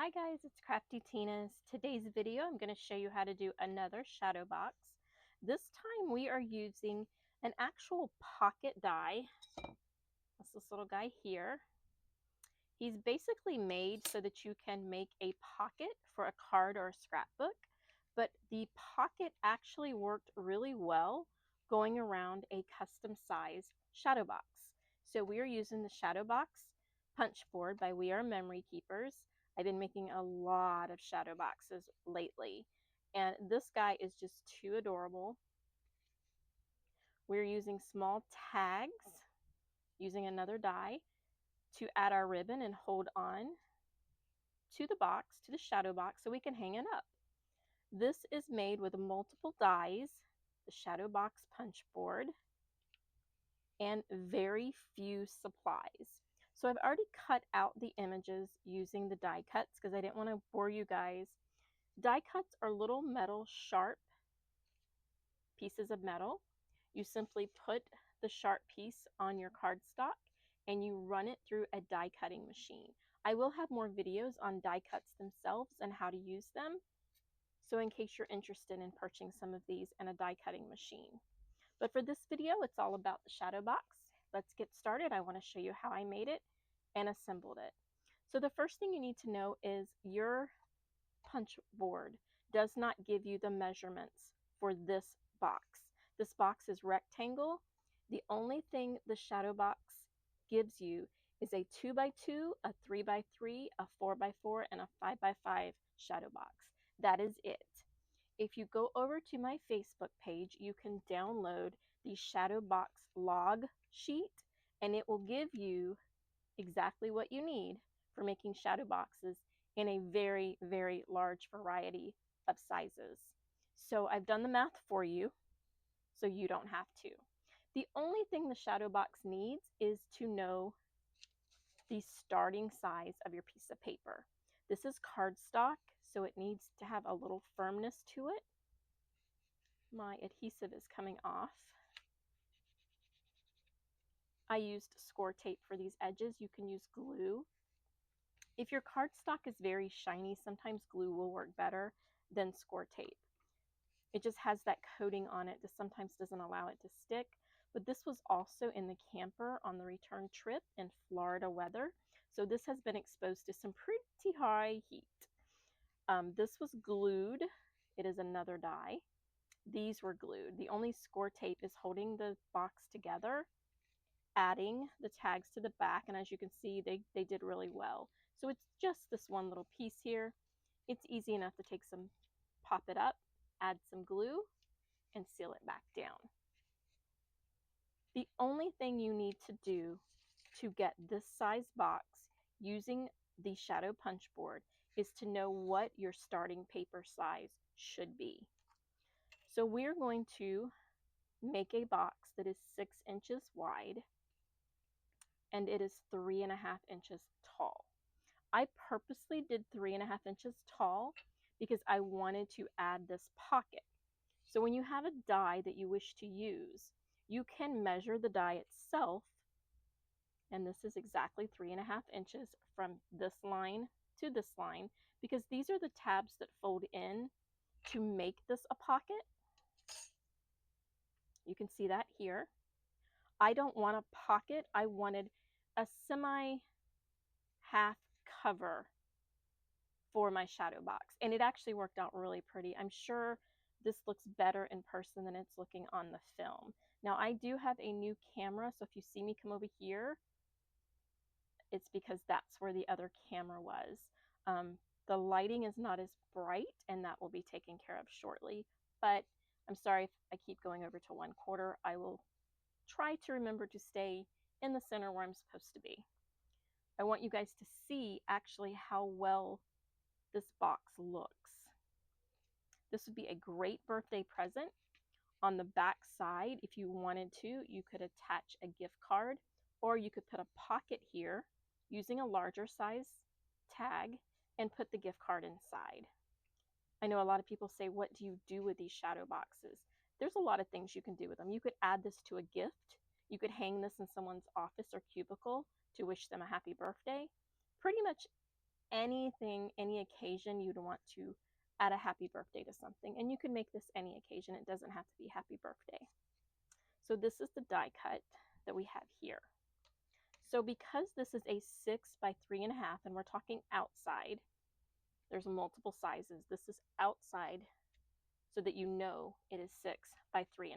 Hi guys, it's craftytinas. Today's video I'm going to show you how to do another shadow box. This time we are using an actual pocket die. That's this little guy here. He's basically made so that you can make a pocket for a card or a scrapbook, but the pocket actually worked really well going around a custom sized shadow box. So we are using the shadow box punch board by We Are Memory Keepers. I've been making a lot of shadow boxes lately, and this guy is just too adorable. We're using small tags using another die to add our ribbon and hold on to the box, to the shadow box, so we can hang it up. This is made with multiple dies, the shadow box punch board, and very few supplies. So I've already cut out the images using the die cuts because I didn't want to bore you guys. Die cuts are little metal, sharp pieces of metal. You simply put the sharp piece on your cardstock and you run it through a die cutting machine. I will have more videos on die cuts themselves and how to use them. So in case you're interested in purchasing some of these and a die cutting machine. But for this video, it's all about the shadow box. Let's get started. I want to show you how I made it and assembled it. So the first thing you need to know is your punch board does not give you the measurements for this box. This box is rectangle. The only thing the shadow box gives you is a 2x2, a 3x3, a 4x4, and a 5x5 shadow box. That is it. If you go over to my Facebook page, you can download the shadow box log sheet, and it will give you exactly what you need for making shadow boxes in a very, very large variety of sizes. So I've done the math for you, so you don't have to. The only thing the shadow box needs is to know the starting size of your piece of paper. This is cardstock, so it needs to have a little firmness to it. My adhesive is coming off. I used score tape for these edges. You can use glue. If your cardstock is very shiny, sometimes glue will work better than score tape. It just has that coating on it that sometimes doesn't allow it to stick. But this was also in the camper on the return trip in Florida weather. So this has been exposed to some pretty high heat. This was glued. It is another die. These were glued. The only score tape is holding the box together, adding the tags to the back, and as you can see, they did really well. So it's just this one little piece here. It's easy enough to take some, pop it up, add some glue, and seal it back down. The only thing you need to do to get this size box using the shadow punch board is to know what your starting paper size should be. So we're going to make a box that is 6 inches wide and it is 3.5 inches tall. I purposely did 3.5 inches tall because I wanted to add this pocket. So when you have a die that you wish to use, you can measure the die itself, and this is exactly 3.5 inches from this line to this line, because these are the tabs that fold in to make this a pocket. You can see that here. I don't want a pocket. I wanted a semi half cover for my shadow box, and it actually worked out really pretty. I'm sure this looks better in person than it's looking on the film. Now I do have a new camera, so if you see me come over here, it's because that's where the other camera was. The lighting is not as bright, and that will be taken care of shortly, but I'm sorry if I keep going over to 1/4. I will try to remember to stay in the center where I'm supposed to be. I want you guys to see actually how well this box looks. This would be a great birthday present. On the back side, if you wanted to, you could attach a gift card, or you could put a pocket here using a larger size tag and put the gift card inside. I know a lot of people say, what do you do with these shadow boxes? There's a lot of things you can do with them. You could add this to a gift. You could hang this in someone's office or cubicle to wish them a happy birthday. Pretty much anything, any occasion you'd want to add a happy birthday to something. And you can make this any occasion. It doesn't have to be happy birthday. So this is the die cut that we have here. So because this is a 6 by 3.5, and we're talking outside, there's multiple sizes. This is outside so that you know it is 6 by 3.5.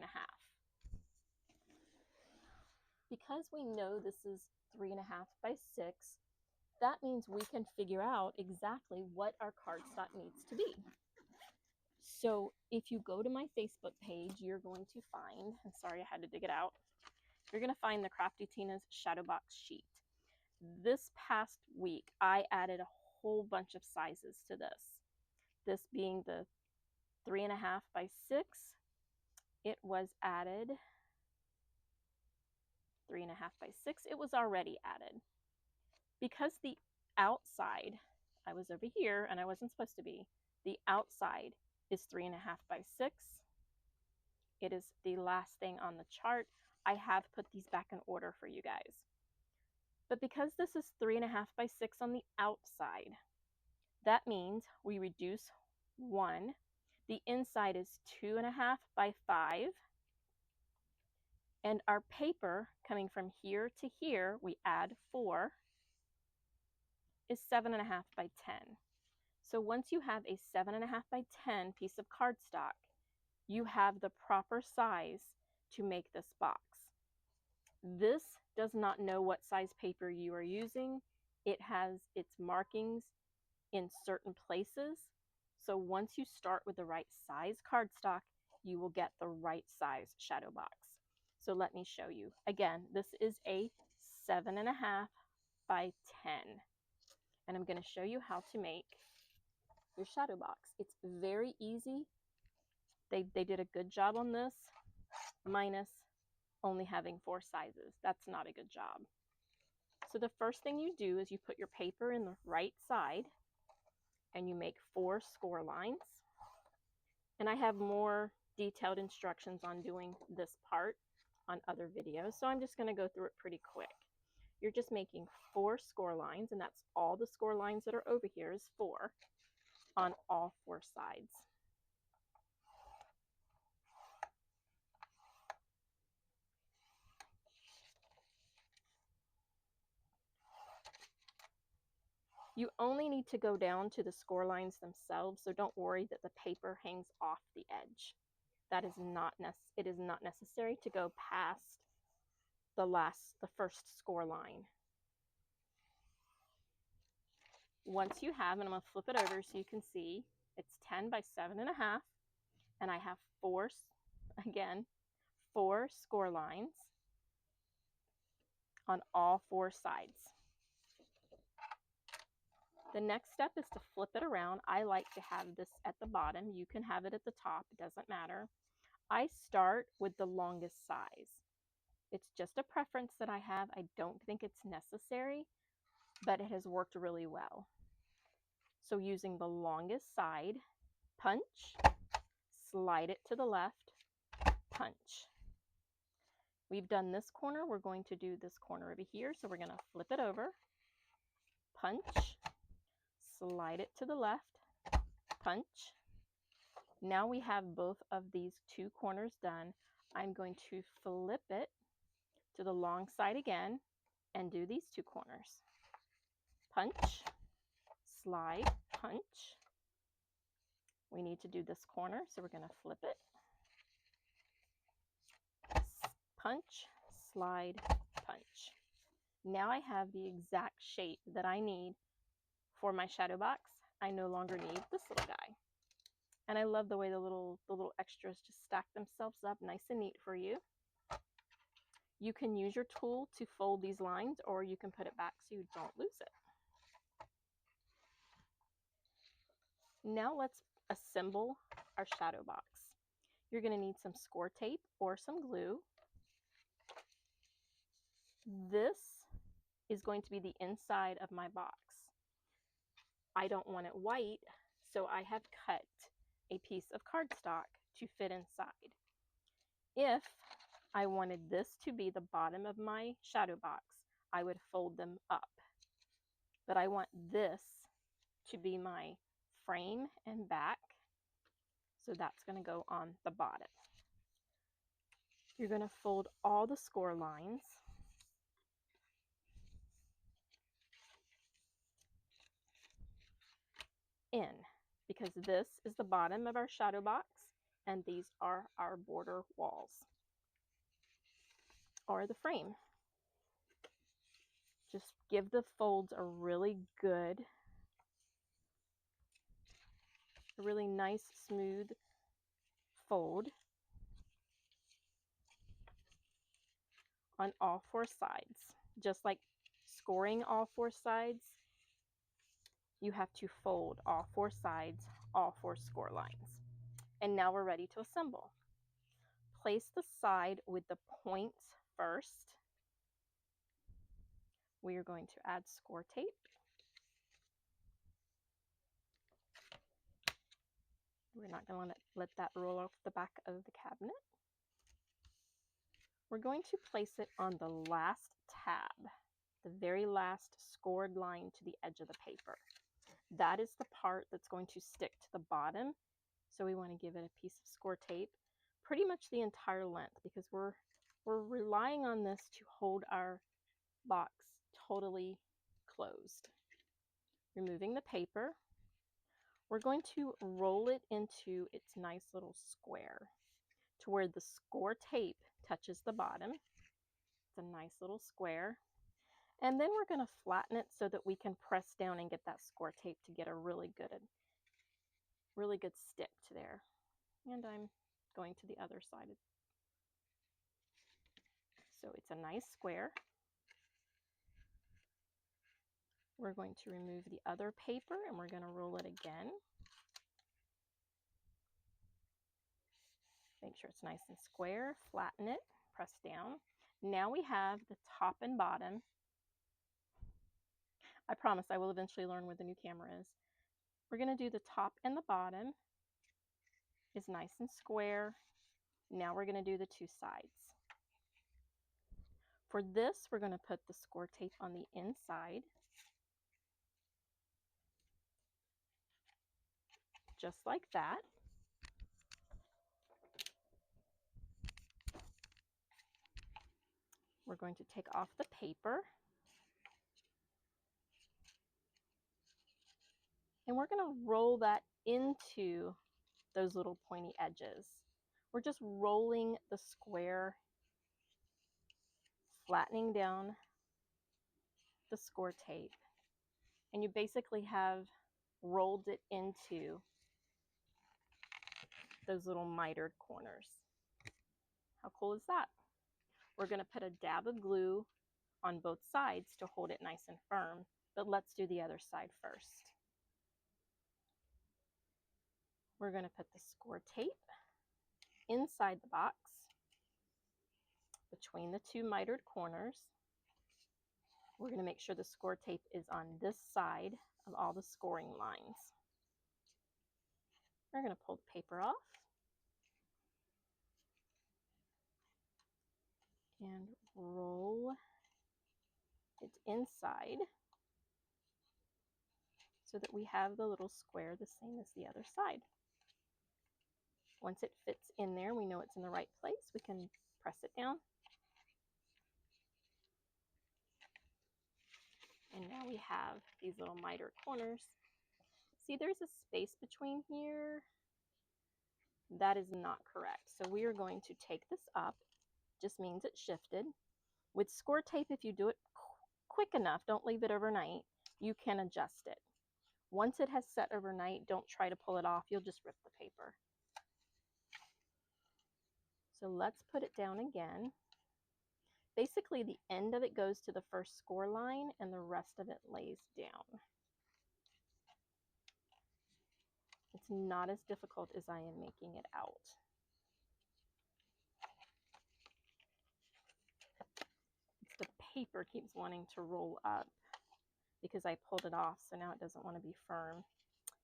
Because we know this is 3.5 by 6, that means we can figure out exactly what our cardstock needs to be. So if you go to my Facebook page, you're going to find, I'm sorry I had to dig it out, you're going to find the craftytinas shadow box sheet. This past week, I added a whole bunch of sizes to this. This being the 3.5 by 6, it was added 3.5 by 6. It was already added. Because the outside, I was over here and I wasn't supposed to be, the outside is 3.5 by 6. It is the last thing on the chart. I have put these back in order for you guys. But because this is 3.5 by 6 on the outside, that means we reduce 1. The inside is 2.5 by 5. And our paper coming from here to here, we add 4, is 7.5 by 10. So once you have a 7.5 by 10 piece of cardstock, you have the proper size to make this box. This does not know what size paper you are using. It has its markings in certain places. So once you start with the right size cardstock, you will get the right size shadow box. So let me show you. Again, this is a 7.5 by 10. And I'm going to show you how to make your shadow box. It's very easy. They did a good job on this, minus only having 4 sizes. That's not a good job. So the first thing you do is you put your paper in the right side and you make 4 score lines. And I have more detailed instructions on doing this part on other videos, so I'm just going to go through it pretty quick. You're just making 4 score lines, and that's all the score lines that are over here is 4 on all 4 sides. You only need to go down to the score lines themselves, so don't worry that the paper hangs off the edge. That is not it is not necessary to go past the first score line. Once you have, and I'm going to flip it over so you can see, it's 10 by 7.5, and I have 4 score lines on all 4 sides. The next step is to flip it around. I like to have this at the bottom. You can have it at the top. It doesn't matter. I start with the longest size. It's just a preference that I have. I don't think it's necessary, but it has worked really well. So using the longest side, punch, slide it to the left, punch. We've done this corner. We're going to do this corner over here. So we're going to flip it over, punch, slide it to the left, punch. Now we have both of these 2 corners done. I'm going to flip it to the long side again and do these 2 corners. Punch, slide, punch. We need to do this corner, so we're going to flip it. Punch, slide, punch. Now I have the exact shape that I need for my shadow box. I no longer need this little guy. And I love the way the little extras just stack themselves up nice and neat for you. You can use your tool to fold these lines, or you can put it back so you don't lose it. Now let's assemble our shadow box. You're going to need some score tape or some glue. This is going to be the inside of my box. I don't want it white, so I have cut a piece of cardstock to fit inside. If I wanted this to be the bottom of my shadow box, I would fold them up. But I want this to be my frame and back. So that's going to go on the bottom. You're going to fold all the score lines in, because this is the bottom of our shadow box and these are our border walls or the frame. Just give the folds a really nice smooth fold on all four sides. Just like scoring all four sides, you have to fold all four sides, all four score lines. And now we're ready to assemble. Place the side with the points first. We are going to add score tape. We're not going to let that roll off the back of the cabinet. We're going to place it on the last tab, the very last scored line to the edge of the paper. That is the part that's going to stick to the bottom. So we want to give it a piece of score tape, pretty much the entire length, because we're relying on this to hold our box totally closed. Removing the paper, we're going to roll it into its nice little square to where the score tape touches the bottom. It's a nice little square. And then we're going to flatten it so that we can press down and get that score tape to get a really good stick to there. And I'm going to the other side. So it's a nice square. We're going to remove the other paper and we're going to roll it again. Make sure it's nice and square, flatten it, press down. Now we have the top and bottom. I promise I will eventually learn where the new camera is. We're going to do the top and the bottom is nice and square. Now we're going to do the two sides. For this, we're going to put the score tape on the inside, just like that. We're going to take off the paper. And we're going to roll that into those little pointy edges. We're just rolling the square, flattening down the score tape, and you basically have rolled it into those little mitered corners. How cool is that? We're going to put a dab of glue on both sides to hold it nice and firm, but let's do the other side first. We're going to put the score tape inside the box between the two mitered corners. We're going to make sure the score tape is on this side of all the scoring lines. We're going to pull the paper off and roll it inside so that we have the little square the same as the other side. Once it fits in there, we know it's in the right place, we can press it down. And now we have these little mitered corners. See, there's a space between here. That is not correct. So we are going to take this up. Just means it's shifted. With score tape, if you do it quick enough, don't leave it overnight, you can adjust it. Once it has set overnight, don't try to pull it off. You'll just rip the paper. So let's put it down again. Basically, the end of it goes to the first score line and the rest of it lays down. It's not as difficult as I am making it out. It's the paper keeps wanting to roll up because I pulled it off, so now it doesn't want to be firm.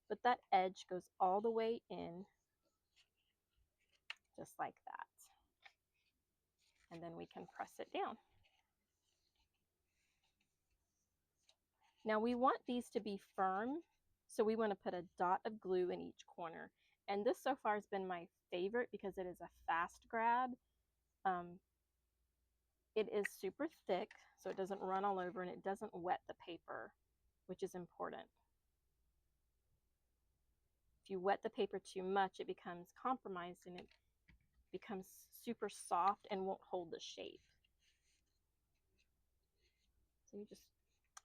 But that edge goes all the way in, just like that. And then we can press it down. Now we want these to be firm So we want to put a dot of glue in each corner. And this so far has been my favorite because it is a fast grab. It is super thick, so it doesn't run all over, and it doesn't wet the paper, which is important. If you wet the paper too much, it becomes compromised and it becomes super soft and won't hold the shape. So you just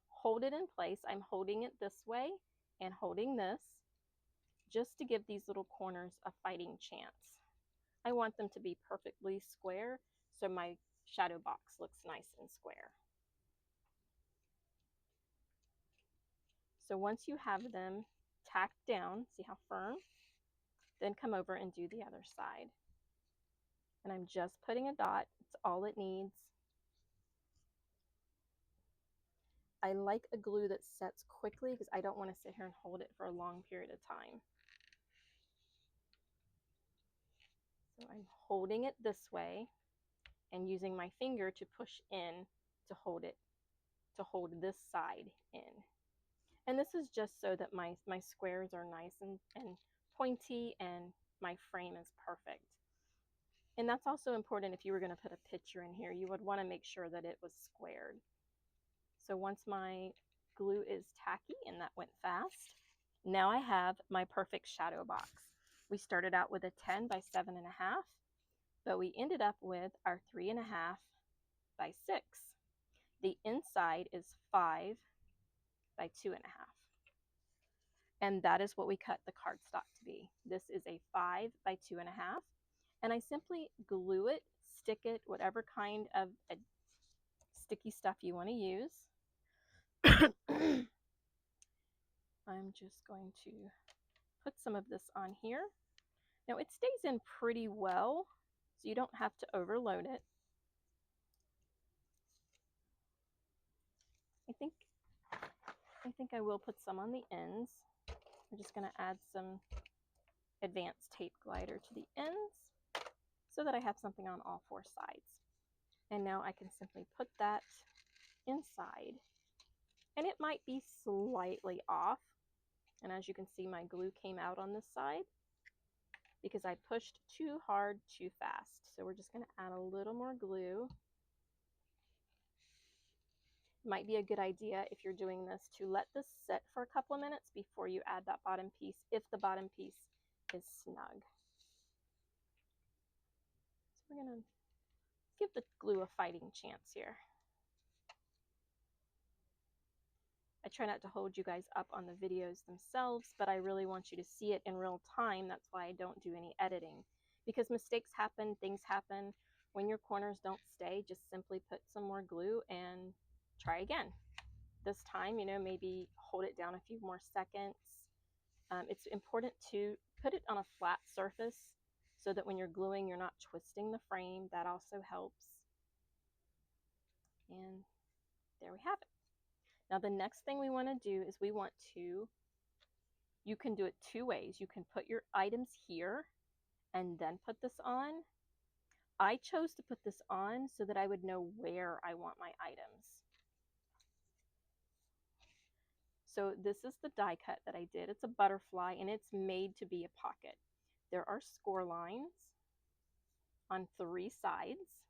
hold it in place. I'm holding it this way and holding this just to give these little corners a fighting chance. I want them to be perfectly square so my shadow box looks nice and square. So once you have them tacked down, see how firm? Then come over and do the other side. And I'm just putting a dot, it's all it needs. I like a glue that sets quickly because I don't want to sit here and hold it for a long period of time. So I'm holding it this way and using my finger to push in to hold it, to hold this side in. And this is just so that my squares are nice and pointy and my frame is perfect. And that's also important if you were going to put a picture in here, you would want to make sure that it was squared. So once my glue is tacky, and that went fast, now I have my perfect shadow box. We started out with a 10 by 7.5, but we ended up with our 3.5 by 6. The inside is 5 by 2.5. And that is what we cut the cardstock to be. This is a 5 by 2.5. And I simply glue it, stick it, whatever kind of sticky stuff you want to use. I'm just going to put some of this on here. Now it stays in pretty well, so you don't have to overload it. I think I will put some on the ends. I'm just going to add some advanced tape glider to the ends so that I have something on all 4 sides. And now I can simply put that inside. And it might be slightly off. And as you can see, my glue came out on this side because I pushed too hard too fast. So we're just going to add a little more glue. Might be a good idea if you're doing this to let this sit for a couple of minutes before you add that bottom piece, if the bottom piece is snug. So we're going to give the glue a fighting chance here. I try not to hold you guys up on the videos themselves, but I really want you to see it in real time. That's why I don't do any editing, because mistakes happen, things happen. When your corners don't stay, just simply put some more glue and try again. This time, maybe hold it down a few more seconds. It's important to put it on a flat surface so that when you're gluing, you're not twisting the frame. That also helps. And there we have it. Now the next thing we want to do is you can do it 2 ways. You can put your items here and then put this on. I chose to put this on so that I would know where I want my items. So this is the die cut that I did. It's a butterfly and it's made to be a pocket. There are score lines on 3 sides.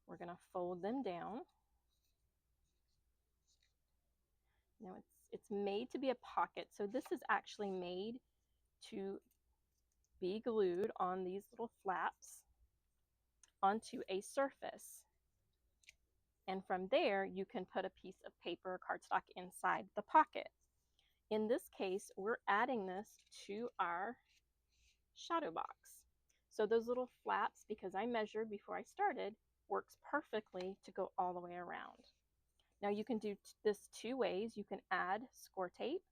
We're going to fold them down. Now it's made to be a pocket, so this is actually made to be glued on these little flaps onto a surface. And from there, you can put a piece of paper or cardstock inside the pocket. In this case, we're adding this to our shadow box. So those little flaps, because I measured before I started, works perfectly to go all the way around. Now you can do this 2 ways. You can add score tape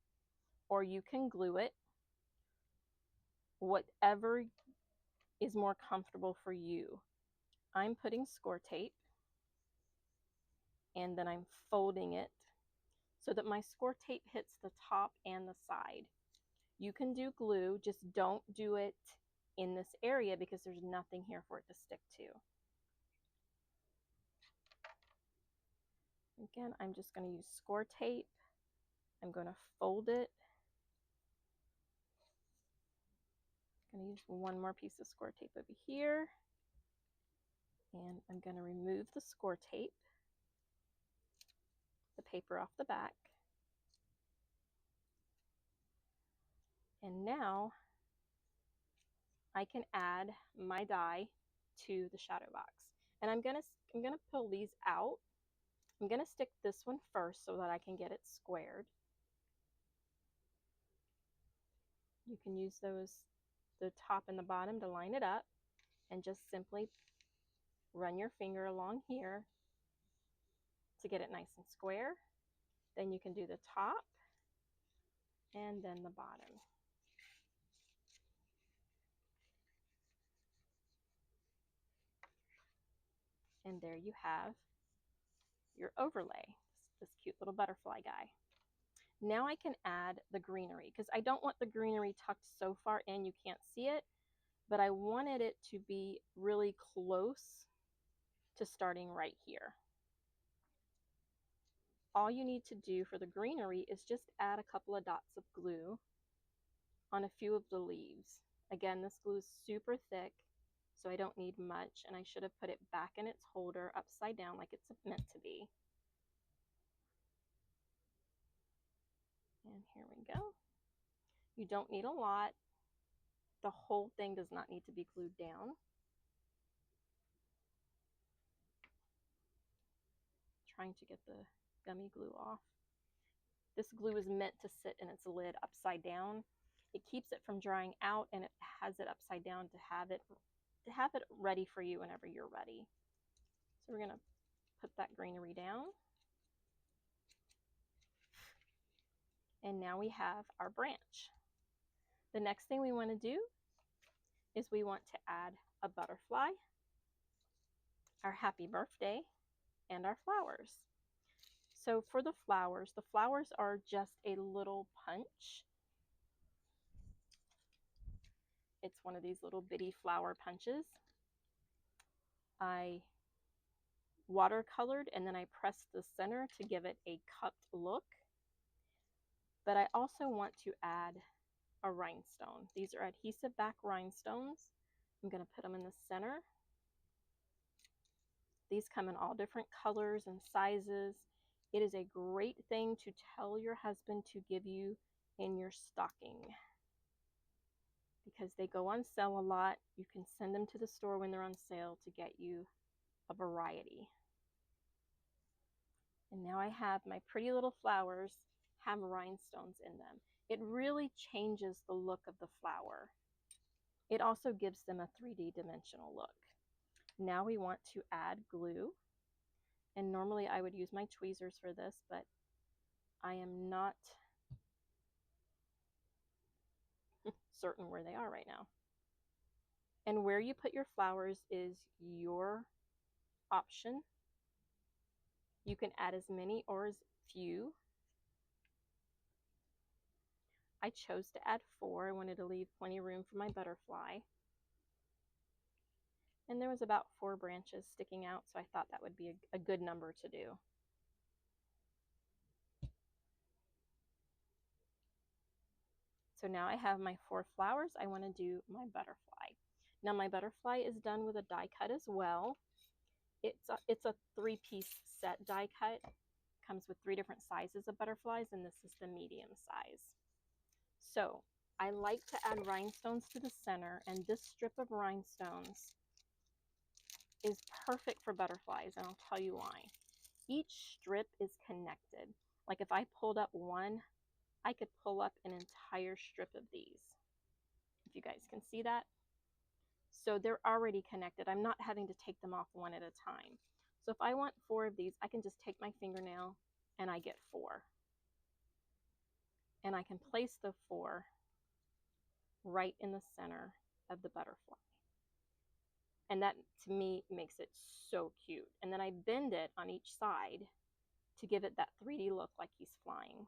or you can glue it. Whatever is more comfortable for you. I'm putting score tape and then I'm folding it so that my score tape hits the top and the side. You can do glue, just don't do it in this area because there's nothing here for it to stick to. Again, I'm just going to use score tape I'm going to fold it. I'm going to use one more piece of score tape over here. And I'm going to remove the score tape, the paper off the back. And now I can add my die to the shadow box. And I'm gonna pull these out. I'm gonna stick this one first so that I can get it squared. You can use the top and the bottom to line it up, and just simply run your finger along here to get it nice and square. Then you can do the top and then the bottom. And there you have your overlay, this cute little butterfly guy. Now I can add the greenery, because I don't want the greenery tucked so far in you can't see it, but I wanted it to be really close to starting right here. All you need to do for the greenery is just add a couple of dots of glue on a few of the leaves. Again, this glue is super thick, so I don't need much, and I should have put it back in its holder upside down like it's meant to be. And here we go. You don't need a lot. The whole thing does not need to be glued down. Trying to get the gummy glue off. This glue is meant to sit in its lid upside down. It keeps it from drying out, and it has it upside down to have it ready for you whenever you're ready. So we're going to put that greenery down. And now we have our branch. The next thing we want to do is we want to add a butterfly, our happy birthday, and our flowers. So for the flowers are just a little punch. It's one of these little bitty flower punches. I watercolored and then I pressed the center to give it a cupped look. But I also want to add a rhinestone. These are adhesive back rhinestones. I'm going to put them in the center. These come in all different colors and sizes. It is a great thing to tell your husband to give you in your stocking, because they go on sale a lot. You can send them to the store when they're on sale to get you a variety. And now I have my pretty little flowers have rhinestones in them. It really changes the look of the flower. It also gives them a 3D dimensional look. Now we want to add glue. And normally I would use my tweezers for this, but I am not certain where they are right now. And where you put your flowers is your option. You can add as many or as few. I chose to add 4. I wanted to leave plenty of room for my butterfly. And there was about 4 branches sticking out, so I thought that would be a good number to do. So now I have my 4 flowers. I want to do my butterfly. Now my butterfly is done with a die cut as well. It's a 3-piece set die cut. Comes with 3 different sizes of butterflies, and this is the medium size. So I like to add rhinestones to the center, and this strip of rhinestones is perfect for butterflies, and I'll tell you why. Each strip is connected. Like if I pulled up one, I could pull up an entire strip of these, if you guys can see that. So they're already connected. I'm not having to take them off one at a time. So if I want 4 of these, I can just take my fingernail and I get 4. And I can place the 4 right in the center of the butterfly. And that, to me, makes it so cute. And then I bend it on each side to give it that 3D look like he's flying.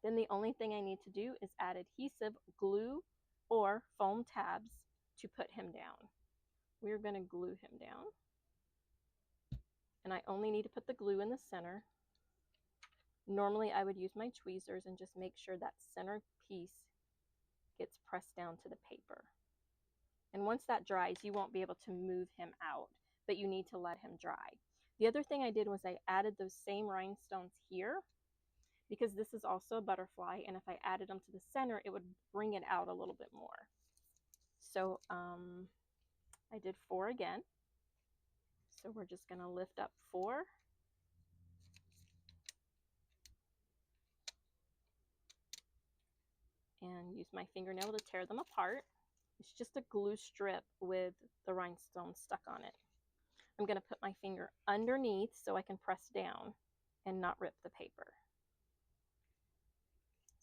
Then the only thing I need to do is add adhesive glue or foam tabs to put him down. We're going to glue him down. And I only need to put the glue in the center. Normally I would use my tweezers and just make sure that center piece gets pressed down to the paper. And once that dries, you won't be able to move him out, but you need to let him dry. The other thing I did was I added those same rhinestones here, because this is also a butterfly, and if I added them to the center, it would bring it out a little bit more. So I did 4 again. So we're just going to lift up 4. And use my fingernail to tear them apart. It's just a glue strip with the rhinestones stuck on it. I'm going to put my finger underneath so I can press down and not rip the paper.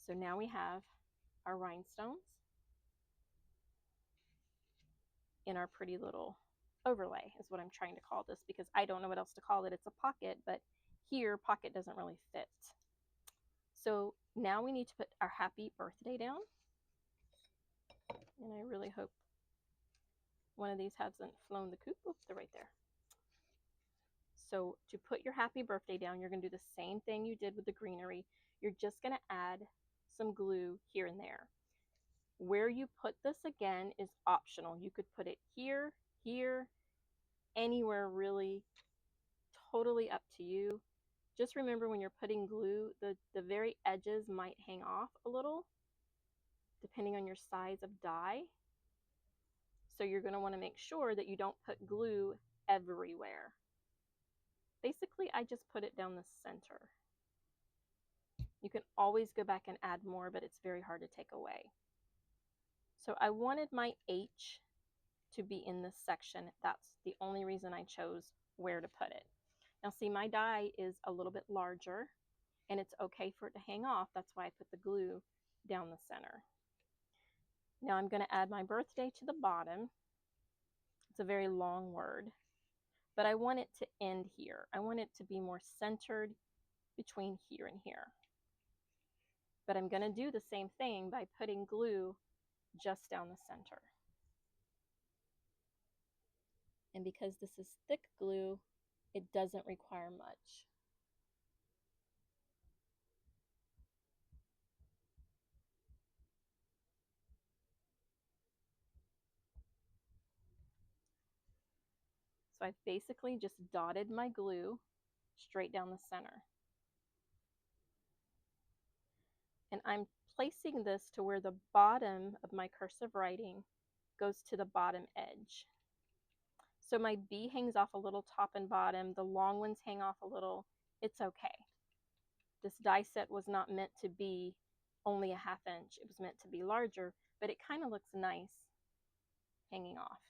So now we have our rhinestones in our pretty little overlay, is what I'm trying to call this, because I don't know what else to call it. It's a pocket, but here pocket doesn't really fit. So now we need to put our happy birthday down. And I really hope one of these hasn't flown the coop. Oh, they're right there. So to put your happy birthday down, you're going to do the same thing you did with the greenery. You're just going to add some glue here and there. Where you put this again is optional. You could put it here, here, anywhere really, totally up to you. Just remember when you're putting glue, the very edges might hang off a little, depending on your size of die. So you're going to want to make sure that you don't put glue everywhere. Basically, I just put it down the center. You can always go back and add more, but it's very hard to take away. So I wanted my H to be in this section. That's the only reason I chose where to put it. Now see, my die is a little bit larger, and it's okay for it to hang off. That's why I put the glue down the center. Now I'm going to add my birthday to the bottom. It's a very long word, but I want it to end here. I want it to be more centered between here and here. But I'm going to do the same thing by putting glue just down the center. And because this is thick glue, it doesn't require much. So I've basically just dotted my glue straight down the center. And I'm placing this to where the bottom of my cursive writing goes to the bottom edge. So my B hangs off a little top and bottom, the long ones hang off a little. It's okay. This die set was not meant to be only a 1/2 inch. It was meant to be larger, but it kind of looks nice hanging off.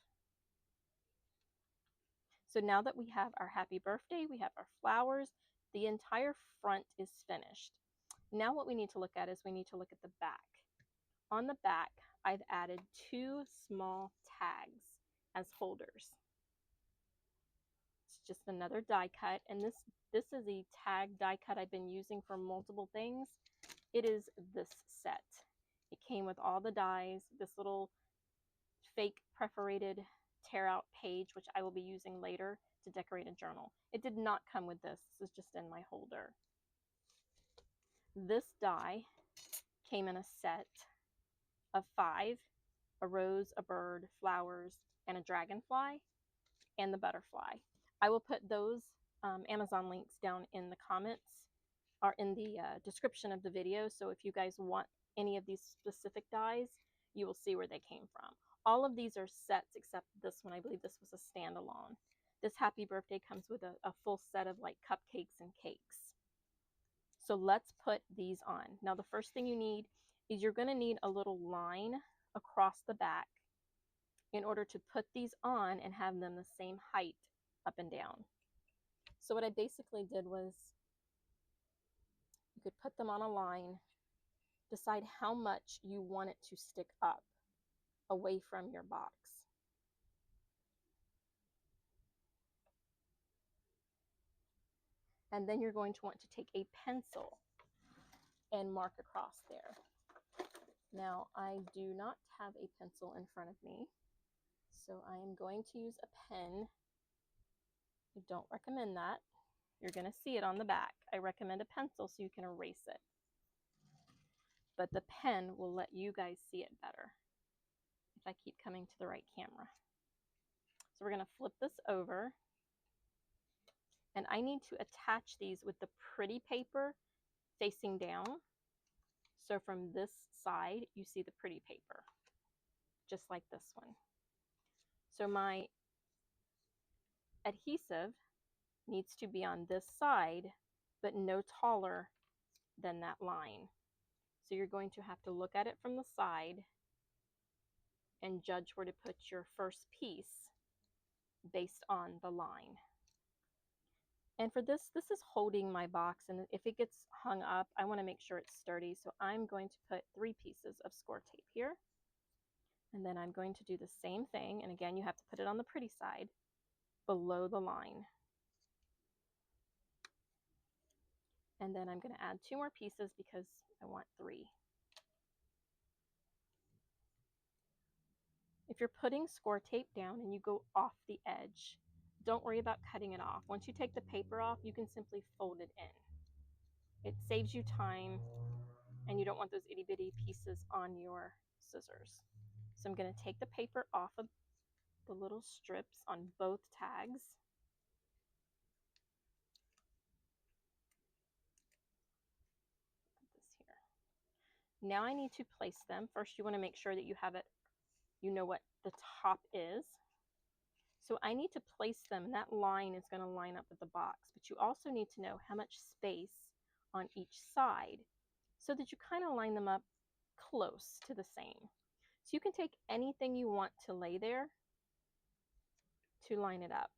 So now that we have our happy birthday, we have our flowers, the entire front is finished. Now what we need to look at is we need to look at the back. On the back, I've added 2 small tags as holders. It's just another die cut, and this is a tag die cut I've been using for multiple things. It is this set. It came with all the dies, this little fake perforated tear out page, which I will be using later to decorate a journal. It did not come with this. This is just in my holder. This die came in a set of 5, a rose, a bird, flowers, and a dragonfly, and the butterfly. I will put those Amazon links down in the comments or in the description of the video. So if you guys want any of these specific dies, you will see where they came from. All of these are sets except this one. I believe this was a standalone. This happy birthday comes with a full set of like cupcakes and cakes. So let's put these on. Now the first thing you need is you're going to need a little line across the back in order to put these on and have them the same height up and down. So what I basically did was, you could put them on a line, decide how much you want it to stick up away from your box. And then you're going to want to take a pencil and mark across there. Now, I do not have a pencil in front of me, so I am going to use a pen. I don't recommend that. You're going to see it on the back. I recommend a pencil so you can erase it. But the pen will let you guys see it better if I keep coming to the right camera. So we're going to flip this over. And I need to attach these with the pretty paper facing down. So from this side, you see the pretty paper, just like this one. So my adhesive needs to be on this side, but no taller than that line. So you're going to have to look at it from the side and judge where to put your first piece based on the line. And for this is holding my box, and if it gets hung up, I want to make sure it's sturdy. So I'm going to put 3 pieces of score tape here. And then I'm going to do the same thing. And again, you have to put it on the pretty side below the line. And then I'm going to add 2 more pieces because I want 3. If you're putting score tape down and you go off the edge, don't worry about cutting it off. Once you take the paper off, you can simply fold it in. It saves you time, and you don't want those itty bitty pieces on your scissors. So I'm going to take the paper off of the little strips on both tags. Put this here. Now I need to place them. First, you want to make sure that you have it, you know what the top is. So I need to place them, and that line is going to line up with the box. But you also need to know how much space on each side so that you kind of line them up close to the same. So you can take anything you want to lay there to line it up.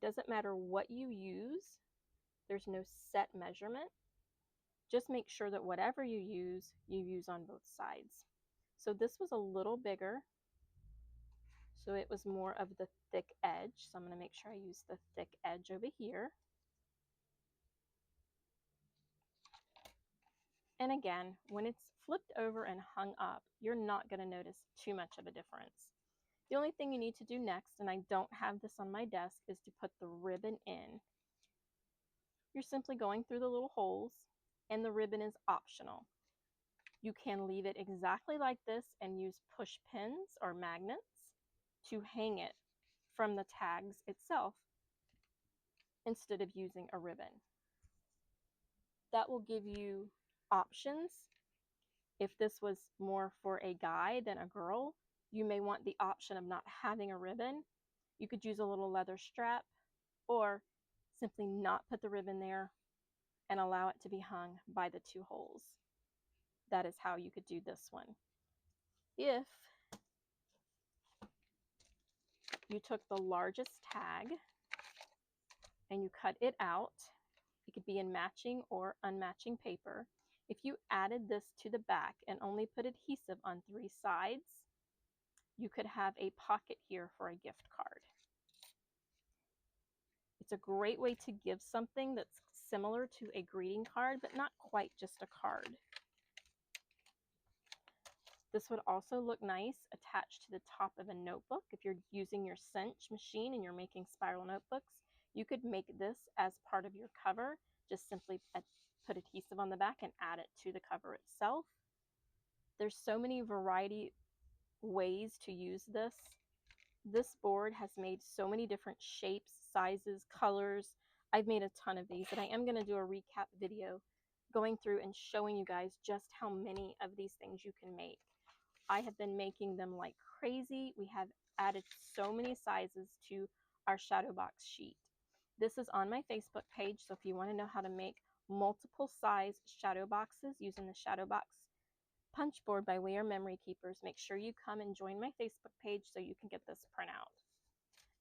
Doesn't matter what you use. There's no set measurement. Just make sure that whatever you use on both sides. So this was a little bigger. So it was more of the thick edge. So I'm going to make sure I use the thick edge over here. And again, when it's flipped over and hung up, you're not going to notice too much of a difference. The only thing you need to do next, and I don't have this on my desk, is to put the ribbon in. You're simply going through the little holes, and the ribbon is optional. You can leave it exactly like this and use push pins or magnets to hang it from the tags itself instead of using a ribbon. That will give you options. If this was more for a guy than a girl, you may want the option of not having a ribbon. You could use a little leather strap or simply not put the ribbon there and allow it to be hung by the 2 holes. That is how you could do this one. If you took the largest tag and you cut it out, it could be in matching or unmatching paper. If you added this to the back and only put adhesive on 3 sides, you could have a pocket here for a gift card. It's a great way to give something that's similar to a greeting card, but not quite just a card. This would also look nice attached to the top of a notebook. If you're using your cinch machine and you're making spiral notebooks, you could make this as part of your cover. Just simply put adhesive on the back and add it to the cover itself. There's so many variety ways to use this. This board has made so many different shapes, sizes, colors. I've made a ton of these, and I am going to do a recap video going through and showing you guys just how many of these things you can make. I have been making them like crazy. We have added so many sizes to our shadow box sheet. This is on my Facebook page, so if you want to know how to make multiple size shadow boxes using the shadow box punch board by We Are Memory Keepers, make sure you come and join my Facebook page so you can get this printout.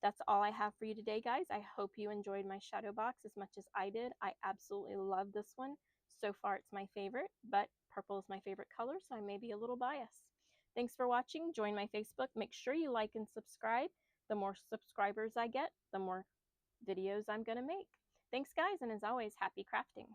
That's all I have for you today, guys. I hope you enjoyed my shadow box as much as I did. I absolutely love this one. So far, it's my favorite, but purple is my favorite color, so I may be a little biased. Thanks for watching. Join my Facebook. Make sure you like and subscribe. The more subscribers I get, the more videos I'm going to make. Thanks, guys, and as always, happy crafting.